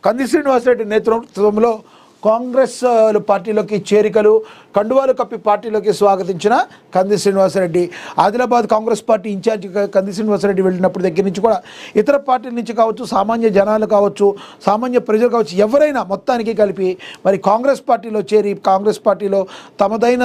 కంది శ్రీనివాసరెడ్డి నేతృత్వంలో కాంగ్రెస్ పార్టీలోకి చేరికలు, కండువాలు కప్పి పార్టీలోకి స్వాగతించిన కంది శ్రీనివాసరెడ్డి. ఆదిలాబాద్ కాంగ్రెస్ పార్టీ ఇన్ఛార్జి కంది శ్రీనివాసరెడ్డి వెళ్ళినప్పటి దగ్గర నుంచి కూడా ఇతర పార్టీల నుంచి కావచ్చు, సామాన్య జనాలు కావచ్చు, సామాన్య ప్రజలు కావచ్చు, ఎవరైనా మొత్తానికి కలిపి మరి కాంగ్రెస్ పార్టీలో చేరి కాంగ్రెస్ పార్టీలో తమదైన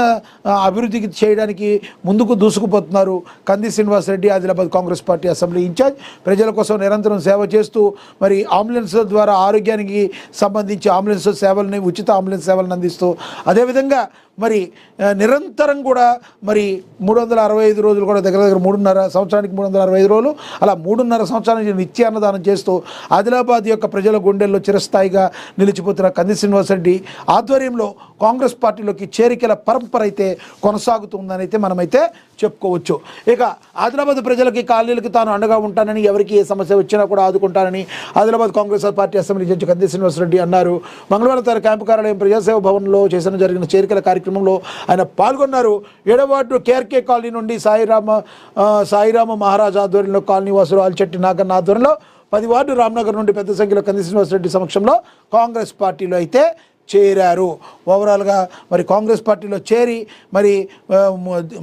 అభివృద్ధికి చేయడానికి ముందుకు దూసుకుపోతున్నారు Kandi Srinivasa Reddy. Adilabad Congress party assembly incharge ప్రజల కోసం నిరంతరం సేవ చేస్తూ మరి అంబులెన్స్ ద్వారా ఆరోగ్యానికి సంబంధించి అంబులెన్స్ సేవలని, ఉచిత అంబులెన్స్ సేవలను అందిస్తూ, అదేవిధంగా మరి నిరంతరం కూడా మరి 365 రోజులు కూడా దగ్గర 3.5 సంవత్సరానికి 365 రోజులు, అలా 3.5 సంవత్సరానికి నిత్యాన్నదానం చేస్తూ ఆదిలాబాద్ యొక్క ప్రజల గుండెల్లో చిరస్థాయిగా నిలిచిపోతున్న కంది శ్రీనివాసరెడ్డి ఆధ్వర్యంలో కాంగ్రెస్ పార్టీలోకి చేరికల పరంపర అయితే కొనసాగుతుందని అయితే మనమైతే చెప్పుకోవచ్చు. ఇక ఆదిలాబాద్ ప్రజలకి, కాలనీలకి తాను అండగా ఉంటానని, ఎవరికి ఏ సమస్య వచ్చినా కూడా ఆదుకుంటానని ఆదిలాబాద్ కాంగ్రెస్ పార్టీ అసెంబ్లీ జడ్జి కంది శ్రీనివాసరెడ్డి అన్నారు. మంగళవారం తన క్యాంపు కార్యాలయం ప్రజాసేవ భవన్లో జరిగిన చేరికల కార్యక్రమంలో ఆయన పాల్గొన్నారు. 7వ వార్డు కేఆర్కే కాలనీ నుండి సాయిరామ మహారాజ్ ఆధ్వర్యంలో కాలనీ వాసులు ఆల్చెట్టి నాగన్న ఆధ్వర్యంలో 10 వార్డు రామ్నగర్ నుండి పెద్ద సంఖ్యలో కంది శ్రీనివాసరెడ్డి సమక్షంలో కాంగ్రెస్ పార్టీలో అయితే చేరారు. ఓవరాల్గా మరి కాంగ్రెస్ పార్టీలో చేరి మరి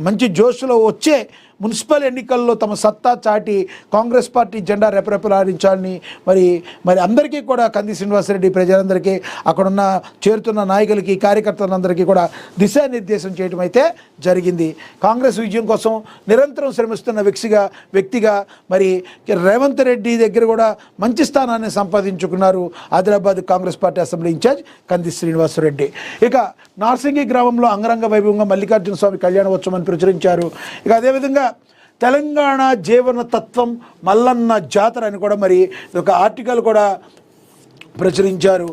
మంచి జోష్లో వచ్చే మున్సిపల్ ఎన్నికల్లో తమ సత్తా చాటి కాంగ్రెస్ పార్టీ జెండా రెపరెపలాడించాలని మరి అందరికీ కూడా కంది శ్రీనివాసరెడ్డి ప్రజలందరికీ, అక్కడున్న చేరుతున్న నాయకులకి, కార్యకర్తలందరికీ కూడా దిశానిర్దేశం చేయడం అయితే జరిగింది. కాంగ్రెస్ విజయం కోసం నిరంతరం శ్రమిస్తున్న వ్యక్తిగా మరి రేవంత్ రెడ్డి దగ్గర కూడా మంచి స్థానాన్ని సంపాదించుకున్నారు Adilabad Congress party assembly incharge Kandi Srinivasa Reddy. ఇక నార్సింగి గ్రామంలో అంగరంగ వైభవంగా మల్లికార్జున స్వామి కళ్యాణోత్సవాన్ని ప్రచురించారు. ఇక అదేవిధంగా తెలంగాణ జీవన తత్వం మల్లన్న జాతర అని కూడా మరి ఒక ఆర్టికల్ కూడా ప్రచురించారు.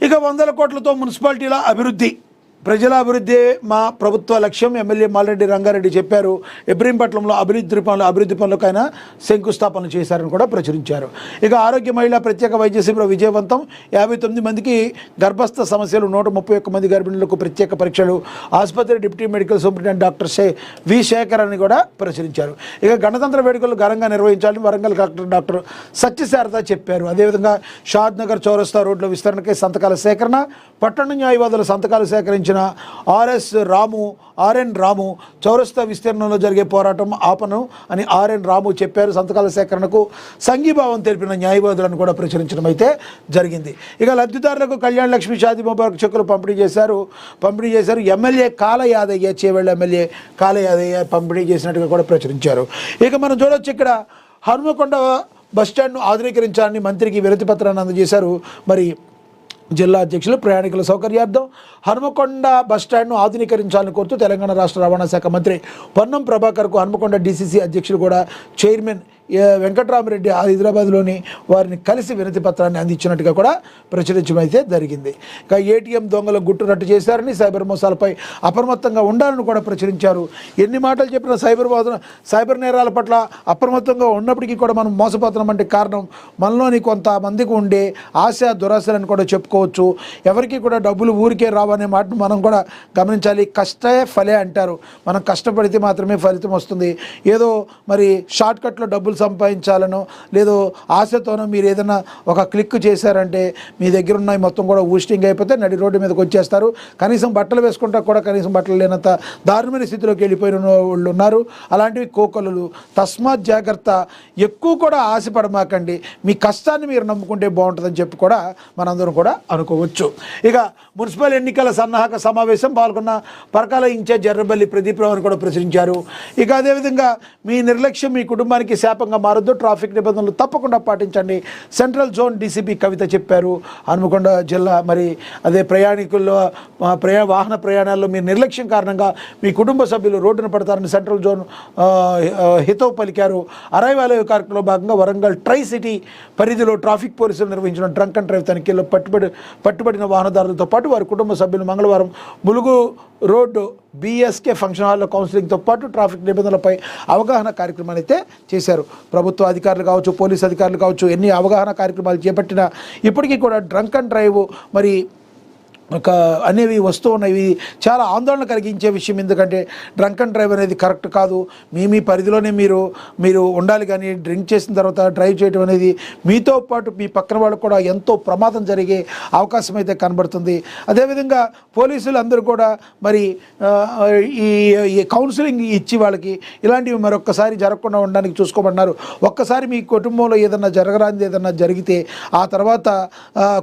ఇక 100 కోట్లతో మున్సిపాలిటీల అభివృద్ధి, ప్రజల అభివృద్ధి మా ప్రభుత్వ లక్ష్యం ఎమ్మెల్యే మాలరెడ్డి రంగారెడ్డి చెప్పారు. ఇబ్రహీంపట్నంలో అభివృద్ధి పనులకు ఆయన శంకుస్థాపన చేశారని కూడా ప్రచురించారు. ఇక ఆరోగ్య మహిళా ప్రత్యేక వైద్య శిబిరం విజయవంతం, 59 మందికి గర్భస్థ సమస్యలు, 131 మంది గర్భిణులకు ప్రత్యేక పరీక్షలు, ఆసుపత్రి deputy medical superintendent doctor V Shekhar అని కూడా ప్రచురించారు. ఇక గణతంత్ర వేడుకలు ఘనంగా నిర్వహించాలని వరంగల్ కలెక్టర్ డాక్టర్ సత్యశారద చెప్పారు. అదేవిధంగా షాద్ నగర్ చౌరస్తా రోడ్ల విస్తరణకై సంతకాల సేకరణ, పట్టణ న్యాయవాదుల సంతకాలు సేకరించిన ఆర్ఎన్ రాము చౌరస్తా విస్తీర్ణంలో జరిగే పోరాటం ఆపను అని ఆర్ఎన్ రాము చెప్పారు. సంతకాల సేకరణకు సంఘీభావం తెలిపిన న్యాయవాదులను కూడా ప్రచురించడం అయితే జరిగింది. ఇక లబ్ధిదారులకు కళ్యాణ లక్ష్మి షాదీ ముబారక్ చెక్కులు పంపిణీ చేశారు. ఎమ్మెల్యే కాల యాదయ్య, చేవెళ్ళ ఎమ్మెల్యే కాల యాదయ్య పంపిణీ చేసినట్టుగా కూడా ప్రచురించారు. ఇక మనం చూడొచ్చు, ఇక్కడ హనుమకొండ బస్టాండ్ను ఆధునీకరించాలని మంత్రికి వినతి పత్రాన్ని అందజేశారు. మరి జిల్లా అధ్యక్షులు ప్రయాణికుల సౌకర్యార్థం హనుమకొండ బస్టాండ్ను ఆధునీకరించాలని కోరుతూ తెలంగాణ రాష్ట్ర రవాణా శాఖ మంత్రి పొన్నం ప్రభాకర్కు హనుమకొండ డీసీసీ అధ్యక్షులు కూడా చైర్మన్ వెంకట్రామరెడ్డి హైదరాబాద్లోని వారిని కలిసి వినతి పత్రాన్ని అందించినట్టుగా కూడా ప్రచురించడం అయితే జరిగింది. ఇక ఏటీఎం దొంగల గుట్టు రట్టు చేశారని, సైబర్ మోసాలపై అప్రమత్తంగా ఉండాలని కూడా ప్రచురించారు. ఎన్ని మాటలు చెప్పినా సైబర్ నేరాల పట్ల అప్రమత్తంగా ఉన్నప్పటికీ కూడా మనం మోసపోతున్నామంటే కారణం మనలోని కొంతమందికి ఉండే ఆశ, దురాశలని కూడా చెప్పుకోవచ్చు. ఎవరికి కూడా డబ్బులు ఊరికే రావనే మాటను మనం కూడా గమనించాలి. కష్టే ఫలే అంటారు. మనం కష్టపడితే మాత్రమే ఫలితం వస్తుంది. ఏదో మరి షార్ట్కట్లో డబ్బులు సంపాదించాలనో లేదో ఆశతోనో మీరు ఏదైనా ఒక క్లిక్ చేశారంటే మీ దగ్గర ఉన్నాయి మొత్తం కూడా ఊస్టింగ్ అయిపోతే నడి రోడ్డు మీదకి వచ్చేస్తారు. కనీసం బట్టలు వేసుకుంటా కూడా కనీసం బట్టలు లేనంత దారుణమైన స్థితిలోకి వెళ్ళిపోయిన వాళ్ళు ఉన్నారు. అలాంటివి కోకొల్లలు. తస్మాత్ జాగ్రత్త. ఎక్కువ కూడా ఆశపడమాకండి. మీ కష్టాన్ని మీరు నమ్ముకుంటే బాగుంటుందని చెప్పి కూడా మనందరం కూడా అనుకోవచ్చు. ఇక మున్సిపల్ ఎన్నికల సన్నాహక సమావేశం పాల్గొన్న పరకాల ఇన్ఛార్జ్ ఎర్రబెల్లి ప్రదీప్ రావు కూడా ప్రచురించారు. ఇక అదేవిధంగా మీ నిర్లక్ష్యం మీ కుటుంబానికి శాపంగా మారద్దు, ట్రాఫిక్ నిబంధనలు తప్పకుండా పాటించండి, సెంట్రల్ జోన్ డీసీపీ కవిత చెప్పారు. హనుమకొండ జిల్లా మరి అదే వాహన ప్రయాణాల్లో మీ నిర్లక్ష్యం కారణంగా మీ కుటుంబ సభ్యులు రోడ్డున పడతారని సెంట్రల్ జోన్ హితవు పలికారు. అరైవాల కార్యక్రమంలో భాగంగా వరంగల్ ట్రై సిటీ పరిధిలో ట్రాఫిక్ పోలీసులు నిర్వహించిన డ్రంక్ అండ్ డ్రైవ్ తనిఖీల్లో పట్టుబడిన వాహనదారులతో పాటు వారి కుటుంబ సభ్యులు మంగళవారం ములుగు రోడ్డు బీఎస్కే ఫంక్షన్ హాల్లో కౌన్సిలింగ్తో పాటు ట్రాఫిక్ నిబంధనలపై అవగాహన కార్యక్రమాలు అయితే చేశారు. ప్రభుత్వ అధికారులు కావచ్చు, పోలీసు అధికారులు కావచ్చు, ఎన్ని అవగాహన కార్యక్రమాలు చేపట్టినా ఇప్పటికీ కూడా డ్రంక్ అండ్ డ్రైవ్ మరి అనేవి వస్తూ ఉన్నాయి. ఇవి చాలా ఆందోళన కలిగించే విషయం. ఎందుకంటే డ్రంక్ అండ్ డ్రైవ్ అనేది కరెక్ట్ కాదు. మీ పరిధిలోనే మీరు ఉండాలి. కానీ డ్రింక్ చేసిన తర్వాత డ్రైవ్ చేయడం అనేది మీతో పాటు మీ పక్కన వాళ్ళకు కూడా ఎంతో ప్రమాదం జరిగే అవకాశం అయితే కనబడుతుంది. అదేవిధంగా పోలీసులు అందరూ కూడా మరి ఈ కౌన్సిలింగ్ ఇచ్చి వాళ్ళకి ఇలాంటివి మరొక్కసారి జరగకుండా ఉండడానికి చూసుకోమన్నారు. ఒక్కసారి మీ కుటుంబంలో ఏదన్నా జరగరానిది ఏదన్నా జరిగితే ఆ తర్వాత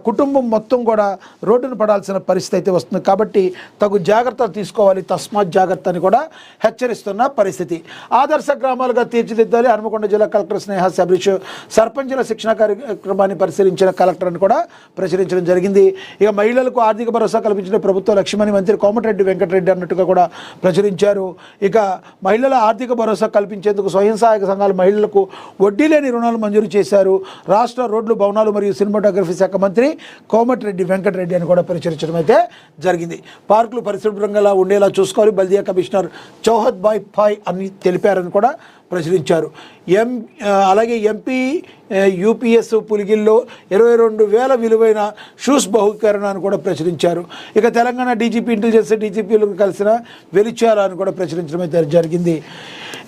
కుటుంబం మొత్తం కూడా రోడ్డును పడాల్సిన పరిస్థితి అయితే వస్తుంది. కాబట్టి తగు జాగ్రత్తలు తీసుకోవాలి. తస్మాత్ జాగ్రత్త అని కూడా హెచ్చరిస్తున్న పరిస్థితి. ఆదర్శ గ్రామాలుగా తీర్చిదిద్దాలి. హనుమకొండ జిల్లా కలెక్టర్ స్నేహ శబరీష్ సర్పంచుల శిక్షణ కార్యక్రమాన్ని పరిశీలించిన కలెక్టర్ అని కూడా ప్రచురించడం జరిగింది. ఇక మహిళలకు ఆర్థిక భరోసా కల్పించిన ప్రభుత్వ లక్ష్యమని మంత్రి కోమటిరెడ్డి వెంకటరెడ్డి అన్నట్టుగా కూడా ప్రచురించారు. ఇక మహిళల ఆర్థిక భరోసా కల్పించేందుకు స్వయం సహాయక సంఘాల మహిళలకు వడ్డీ లేని రుణాలు మంజూరు చేశారు. రాష్ట్ర రోడ్లు భవనాలు మరియు సినిమాటోగ్రఫీ శాఖ మంత్రి కోమటిరెడ్డి వెంకటరెడ్డి అని కూడా ప్రచురించడం అయితే జరిగింది. పార్కులు పరిశుభ్రంగా ఉండేలా చూసుకోవాలి. బల్దియా కమిషనర్ చౌహద్ బాయ్ ఫాయ్ అని తెలిపారని కూడా ప్రచురించారు. అలాగే ఎంపీ యూపీఎస్ పులిగిల్లో 22,000 విలువైన షూస్ బహుకరణాన్ని కూడా ప్రచురించారు. ఇక తెలంగాణ డీజీపీ ఇంటెలిజెన్స్ డీజీపీలకు కలిసిన వెలిచాల అని కూడా ప్రచురించడం అయితే జరిగింది.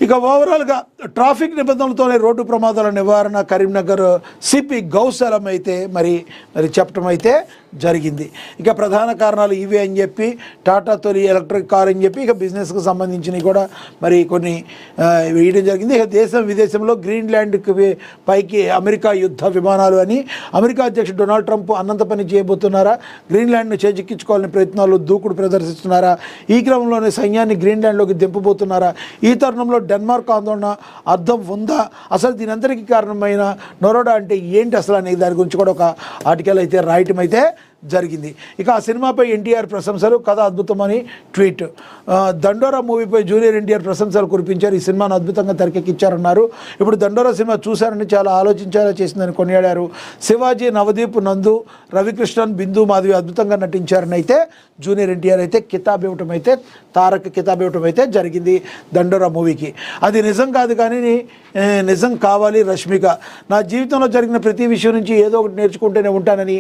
ఇక ఓవరాల్గా ట్రాఫిక్ నిబంధనలతోనే రోడ్డు ప్రమాదాల నివారణ కరీంనగర్ సిపి గౌసలం అయితే మరి చెప్పడం అయితే జరిగింది. ఇక ప్రధాన కారణాలు ఇవే అని చెప్పి టాటా తొలి ఎలక్ట్రిక్ కార్ అని చెప్పి ఇక బిజినెస్కి సంబంధించినవి కూడా మరి కొన్ని వేయడం జరిగింది. ఇక దేశం విదేశంలో గ్రీన్లాండ్కి పైకి అమెరికా యుద్ధ విమానాలు అని అమెరికా అధ్యక్షుడు డొనాల్డ్ ట్రంప్ అన్నంత పని చేయబోతున్నారా? గ్రీన్లాండ్ను చేజిక్కించుకోవాలని ప్రయత్నాలు దూకుడు ప్రదర్శిస్తున్నారా? ఈ క్రమంలోనే సైన్యాన్ని గ్రీన్లాండ్లోకి దింపబోతున్నారా? ఈ తరుణంలో డెన్మార్క్ ఆందోళన అర్థం ఉందా? అసలు దీనంతటికీ కారణమైన నొరోడా అంటే ఏంటి అసలు అనే దాని గురించి కూడా ఒక ఆర్టికల్ అయితే రాయటం అయితే జరిగింది. ఇక ఆ సినిమాపై ఎన్టీఆర్ ప్రశంసలు, కథ అద్భుతమని ట్వీట్. దండోరా మూవీపై జూనియర్ ఎన్టీఆర్ ప్రశంసలు కురిపించారు. ఈ సినిమాను అద్భుతంగా తెరకెక్కించారన్నారు. ఇప్పుడు దండోరా సినిమా చూశారని చాలా ఆలోచించేలా చేసిందని కొనియాడారు. శివాజీ, నవదీప్, నందు, రవికృష్ణన్, బిందు మాధవి అద్భుతంగా నటించారని అయితే జూనియర్ ఎన్టీఆర్ అయితే కితాబ్ ఇవ్వటం అయితే తారక్ కితాబ్ ఇవ్వటం అయితే జరిగింది దండోరా మూవీకి. అది నిజం కాదు కానీ నిజం కావాలి రష్మిక. నా జీవితంలో జరిగిన ప్రతి విషయం నుంచి ఏదో ఒకటి నేర్చుకుంటూనే ఉంటానని